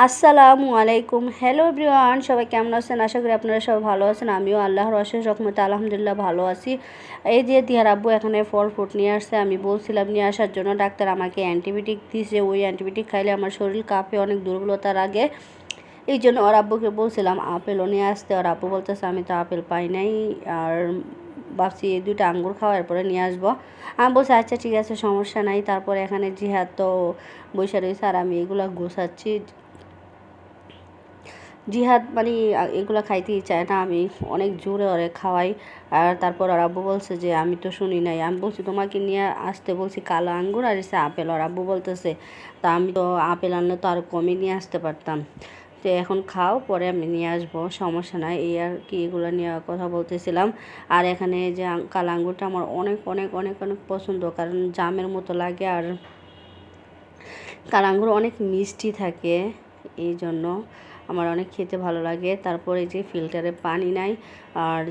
আসসালামু আলাইকুম। Hello everyone, সবাই কেমন আছেন? আশা করি আপনারা সবাই ভালো আছেন। আমিও আল্লাহর অশেষ রহমতে আলহামদুলিল্লাহ ভালো আছি। এই যে দিহার আব্বু এখানে ফল ফ্রুট নিয়ে আসছে, আমি বলছিলাম নিয়ে আসার জন্য। ডাক্তার আমাকে অ্যান্টিবায়োটিক দিয়েছে, ওই অ্যান্টিবায়োটিক খাইলে আমার শরীর কাঁপে, অনেক দুর্বলতার আগে। এই জন্য ওর আব্বুকে বলছিলাম আপেলও নিয়ে আসতে। ওর আব্বু বলতেছে আমি তো আপেল পাই নাই, আর ভাবছি এই দুটো আঙ্গুর খাওয়ার পরে নিয়ে আসবো। আমি বলছি আচ্ছা ঠিক আছে, সমস্যা নাই। তারপরে এখানে জিহাদ তো বসে রয়েছে আর আমি এগুলো গোছাচ্ছি। জিহাদ মানে এগুলো খাইতেই চায় না, আমি অনেক জোরে ওরে খাওয়াই। আর তারপর ওর আব্বু বলছে যে আমি তো শুনি নাই। আমি বলছি তোমাকে নিয়ে আসতে বলছি কালো আঙ্গুর আর এসে আপেল। ওর আব্বু বলতেছে তা আমি তো আপেল আনলে তো আরও কমে নিয়ে আসতে পারতাম, তো এখন খাও, পরে আমি নিয়ে আসবো, সমস্যা নাই। এই আর কি, এগুলো নিয়ে কথা বলতেছিলাম। আর এখানে যে কালো আঙ্গুরটা আমার অনেক অনেক অনেক অনেক পছন্দ, কারণ জামের মতো লাগে আর কালো আঙ্গুর অনেক মিষ্টি থাকে, এই জন্য আমার অনেক খেতে ভালো লাগে। তারপরে যে ফিল্টারে পানি নাই, আর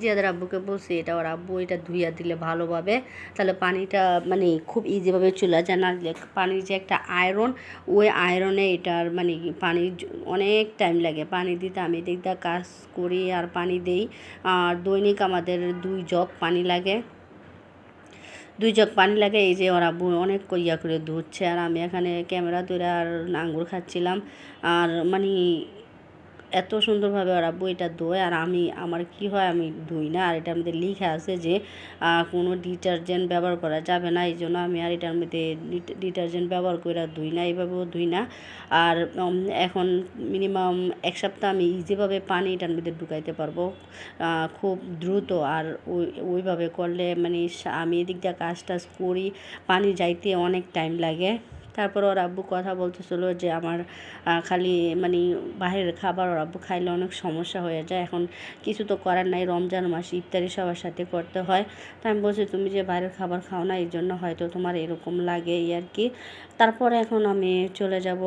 জিয়াদের আব্বুকে বলছি এটা ওর আব্বু এটা ধুইয়া দিলে ভালোভাবে, তাহলে পানিটা মানে খুব ইজিভাবে চলে যায়। না দিলে পানির যে একটা আয়রন, ওই আয়রনে এটার মানে পানি অনেক টাইম লাগে পানি দিতে। আমি দিকটা কাজ করি আর পানি দেই, আর দৈনিক আমাদের 2 জগ পানি লাগে, 2 জগ পানি লাগে। এই যে ওরা অনেক ইয়া করে ধুচ্ছে, আর আমি এখানে ক্যামেরা ধরে আর আঙ্গুর খাচ্ছিলাম। আর মানে এত সুন্দরভাবে ওরা বইটা ধোয়, আর আমার কি হয়, আমি ধুই না। আর এটার মধ্যে লিখা আছে যে কোনো ডিটারজেন্ট ব্যবহার করা যাবে না, এই জন্য আমি আর এটার মধ্যে ডিটারজেন্ট ব্যবহার করে ধুই না, এইভাবেও ধুই না। আর এখন মিনিমাম 1 সপ্তাহ আমি ইজিভাবে পানি এটার মধ্যে ঢুকাইতে পারবো খুব দ্রুত। আর ওইভাবে করলে মানে আমি এদিক দিয়ে কাজ টাজ করি, পানি যাইতে অনেক টাইম লাগে। তারপর ওর আব্বু কথা বলতেছিল যে আমার খালি মানে বাইরের খাবার ওর আব্বু খাইলে অনেক সমস্যা হয়ে যায়। এখন কিছু তো করার নাই, রমজান মাস, ইফতারি সবার সাথে করতে হয়। তো আমি বলছি তুমি যে বাইরের খাবার খাও না, এই জন্য হয়তো তোমার এরকম লাগে, এই আর কি। তারপরে এখন আমি চলে যাব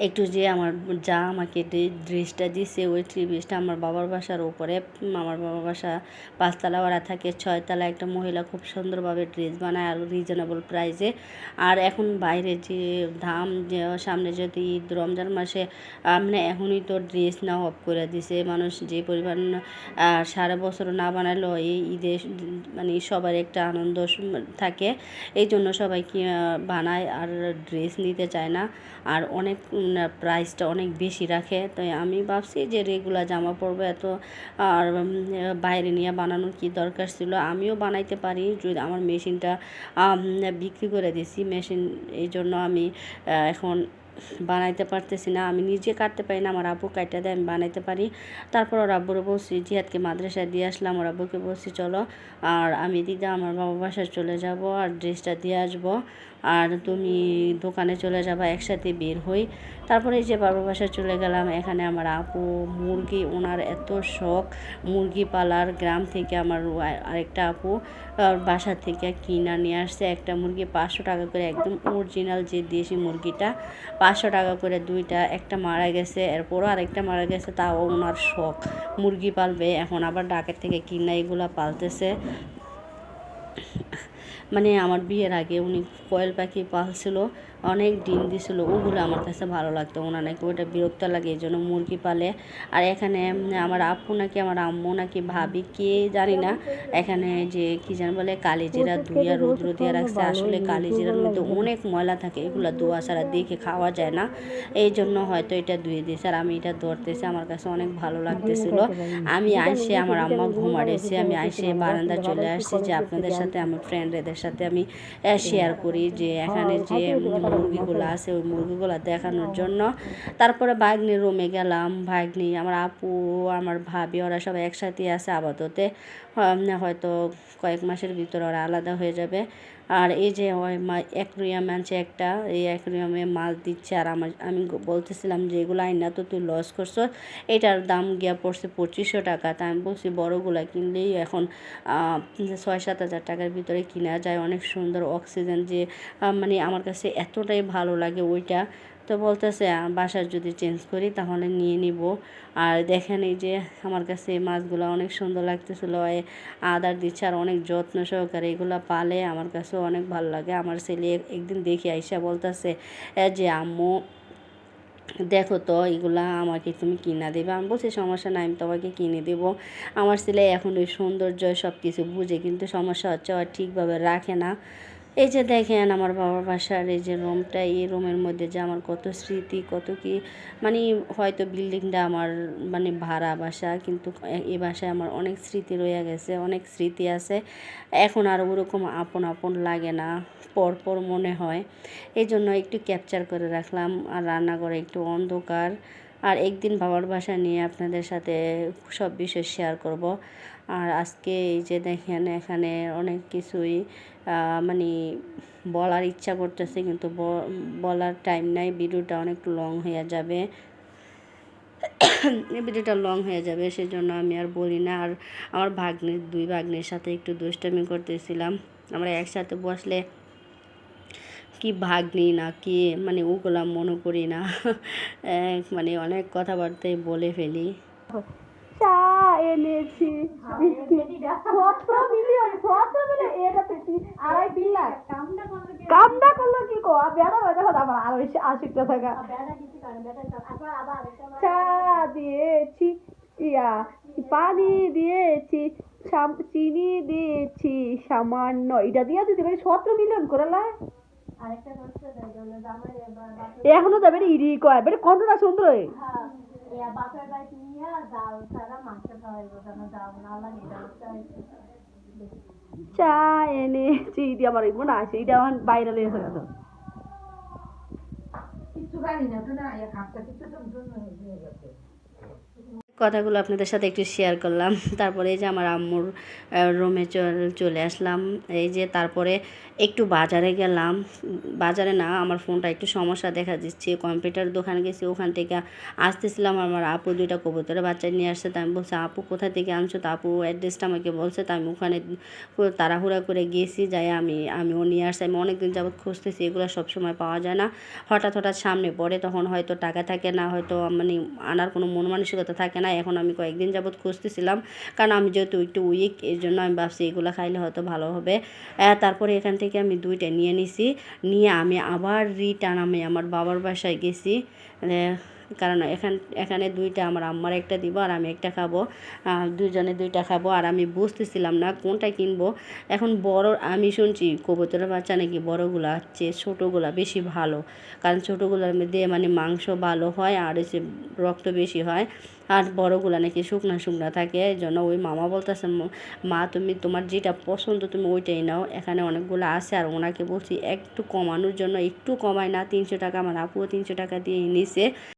একটু, যে আমার যা আমাকে ড্রেসটা দিছে, ওই ড্রেসটা আমার বাবার বাসার উপরে, আমার বাবার বাসা 5 তলা, ওরা থাকে 6 তলা। একটা মহিলা খুব সুন্দরভাবে ড্রেস বানায় আর রিজনেবল প্রাইসে। আর এখন বাইরে যে দাম, যে সামনে যদি ঈদ, রমজান মাসে মানে এখনই তো ড্রেস না অফ করে দিছে মানুষ, যে পরিমাণ সারা বছর না বানালেও এই ঈদে মানে সবার একটা আনন্দ থাকে, এই জন্য সবাই কি বানায় আর ড্রেস নিতে চায় না, আর অনেক প্রাইসটা অনেক বেশি রাখে। তাই আমি ভাবছি যে রেগুলার জামা পরবো, এত আর বাইরে নিয়ে বানানোর কি দরকার ছিল। আমিও বানাইতে পারি, যদি আমার মেশিনটা বিক্রি করে দিছি মেশিন, এই জন্য আমি এখন বানাইতে পারতেছি না। আমি নিজে কাটতে পারি না, আমার আব্বু কাটতে দেয়, আমি বানাইতে পারি। তারপর ওর আব্বুরে বলছি, জিহাদকে মাদ্রাসায় দিয়ে আসলাম, ওর আব্বুকে বলছি চলো, আর আমি দিদা আমার বাবার বাসায় চলে যাব আর ড্রেসটা দিয়ে আসবো, আর তুমি দোকানে চলে যাবা, একসাথে বের হই। তারপরে এই যে বাবার বাসায় চলে গেলাম। এখানে আমার আপু মুরগি, ওনার এত শখ মুরগি পালার, গ্রাম থেকে আমার আরেকটা আপু বাসা থেকে কিনা নিয়ে আসছে একটা মুরগি 500 টাকা করে, একদম অরিজিনাল যে দেশি মুরগিটা, 500 টাকা করে দুইটা। একটা মারা গেছে, এরপরও আরেকটা মারা গেছে, তাও ওনার শখ মুরগি পালবে। এখন আবার ঢাকার থেকে কিনা এগুলা পালতেছে। মানে আমার বিয়ের আগে উনি কোয়েল পাখি পালছিল, অনেক ডিম দিছিল, ওগুলো আমার কাছে ভালো লাগতো। ওনার নাকি ওইটা বিরক্ত লাগে, এই জন্য মুরগি পালে। আর এখানে আমার আপু নাকি আমার আম্মু নাকি ভাবি কে জানি না, এখানে যে কী যেন বলে কালিজিরা ধুইয়া রৌদ্র দিয়ে রাখছে। আসলে কালিজিরার মধ্যে অনেক ময়লা থাকে, এগুলো ধোয়া ছাড়া দেখে খাওয়া যায় না, এই জন্য হয়তো এটা ধুয়ে দিয়েছে। আর আমি এটা ধরতেছি, আমার কাছে অনেক ভালো লাগতেছিল। আমি আইসে আমার আম্মা ঘুমাড়েছে, আমি আইসে বারান্দা চলে আসছি যে আপনাদের সাথে, আমার ফ্রেন্ডদের সাথে আমি শেয়ার করি যে এখানে যে মুরগিগুলো আছে ওই মুরগিগুলো দেখানোর জন্য। তারপরে ভাগ্নির রুমে গেলাম, ভাগ্নি, আমার আপু, আমার ভাবি, ওরা সবাই একসাথে আছে আপাততে, হয়তো কয়েক মাসের ভিতর ওরা আলাদা হয়ে যাবে। আর এই যে ওই অ্যাকুরিয়াম আনছে একটা, এই অ্যাকুরিয়ামে মাছ দিচ্ছে। আর আমি বলতেছিলাম যে এগুলো আইন না তো তুই লস করছো, এটার দাম গিয়া পড়ছে 2500 টাকা। তা আমি বলছি বড়গুলা কিনলেই এখন 6-7 হাজার টাকার ভিতরে কিনা যায়, অনেক সুন্দর অক্সিজেন যে মানে আমার কাছে এতটাই ভালো লাগে ওইটা। তো বলতেছে বাসার যদি চেঞ্জ করি তাহলে নিয়ে নিব। আর দেখেন এই যে আমার কাছে এই মাছগুলো অনেক সুন্দর লাগতেছিল, আদার দিচ্ছে আর অনেক যত্ন সহকারে এগুলো পালে, আমার কাছেও অনেক ভালো লাগে। আমার ছেলে একদিন দেখে আইসা বলতেছে যে আম্মু দেখো তো এগুলা আমাকে তুমি কিনা দেবে। আমি বলছি সমস্যা নাই, আমি তোমাকে কিনে দেবো। আমার ছেলে এখন ওই সৌন্দর্য সব কিছু বুঝে, কিন্তু সমস্যা হচ্ছে আর ঠিকভাবে রাখে না। এই যে দেখেন আমার বাবার বাসার এই যে রুমটা, এই রুমের মধ্যে যে আমার কত স্মৃতি, কত কি, মানে হয়তো বিল্ডিংটা আমার মানে ভাড়া বাসা, কিন্তু এই বাসায় আমার অনেক স্মৃতি রয়ে গেছে, অনেক স্মৃতি আছে। এখন আর ওরকম আপন আপন লাগে না, পর পর মনে হয়। এই জন্য একটু ক্যাপচার করে রাখলাম। আর রান্নাঘরে একটু অন্ধকার। আর একদিন বাবার বাসা নিয়ে আপনাদের সাথে সব বিষয় শেয়ার করব। আর আজকে এই যে দেখেন এখানে অনেক কিছুই মানে বলার ইচ্ছা করতেছে, কিন্তু বলার টাইম নাই, ভিডিওটা অনেক লং হয়ে যাবে। এই ভিডিওটা লং হয়ে যাবে, সেজন্য আমি আর বলি না। আর আমার দুই ভাগ্নের সাথে একটু দুষ্টামি করতেছিলাম। আমরা একসাথে বসলে কি ভাগ্নি না কি মানে ওগুলা মনে করি না। মানে অনেক কথাবার্তাই বলে ফেলি। চা এনেছি 17 মিলিয়ন, 17 মিলিয়ন, 2.5 লাখ কামটা করলো কি কো বেড়া বাজা কথা আমার আর আশিকটা থাকা চা দিয়েছি, ইয়া পানি দিয়েছি, চিনি দিয়েছি সামান্য, এটা দিয়ে যদি 17 মিলিয়ন করে লাই এখনো যাবে ইডি কয় বেটা কন্ট্রোলটা সুন্দর হয়ে চা এনেছি ইডি আমার মনে আছে, এটা আমার বাইরে লেগেছে কথা কথাগুলো আপনাদের সাথে একটু শেয়ার করলাম। তারপরে এই যে আমার আম্মুর রুমে চলে আসলাম। এই যে তারপরে একটু বাজারে গেলাম, বাজারে না আমার ফোনটা একটু সমস্যা দেখা দিচ্ছে, কম্পিউটার দোকানে গেছি, ওখান থেকে আসতেছিলাম আমার আপু দুইটা কবুতরের বাচ্চা নিয়ে আসছে। তা আমি বলছি আপু কোথা থেকে আনছো, তা আপু অ্যাড্রেসটা আমাকে বলছে। তা আমি ওখানে তাড়াহুড়া করে গেছি, যাই আমিও নিয়ে আসছি। আমি অনেকদিন যাবৎ খুঁজতেছি, এগুলো সবসময় পাওয়া যায় না, হঠাৎ সামনে পড়ে, তখন হয়তো টাকা থাকে না, হয়তো মানে আনার কোনো মন মানসিকতা থাকে না। এখন আমি কয়েকদিন যাবৎ খুঁজতেছিলাম, কারণ আমি যেহেতু একটু উইক, এই জন্য আমি ভাবছি এগুলো খাইলে হয়তো ভালো হবে। তারপরে এখান থেকে আমি দুইটা নিয়ে নিছি, নিয়ে আমি আবার রিটার্ন আমি আমার বাবার বাসায় গেছি। কারণ এখানে দুইটা, আমার আম্মার একটা দিব আর আমি একটা খাবো, দুজনে দুইটা খাবো। আর আমি বুঝতেছিলাম না কোনটা কিনবো। এখন বড় আমি শুনছি কবুতরের বাচ্চা নাকি বড়গুলা চেয়ে ছোটোগুলা বেশি ভালো, কারণ ছোটোগুলোর মধ্যে মানে মাংস ভালো হয় আর এসে রক্ত বেশি হয়, আর বড়গুলা নাকি শুকনা শুকনা থাকে। এই জন্য ওই মামা বলতেছে মা তুমি তোমার যেটা পছন্দ তুমি ওইটাই নাও, এখানে অনেকগুলো আছে। আর ওনাকে বলছি একটু কমানোর জন্য, একটু কমায় না, 300 টাকা, আমার আপুও 300 টাকা দিয়ে নিছে।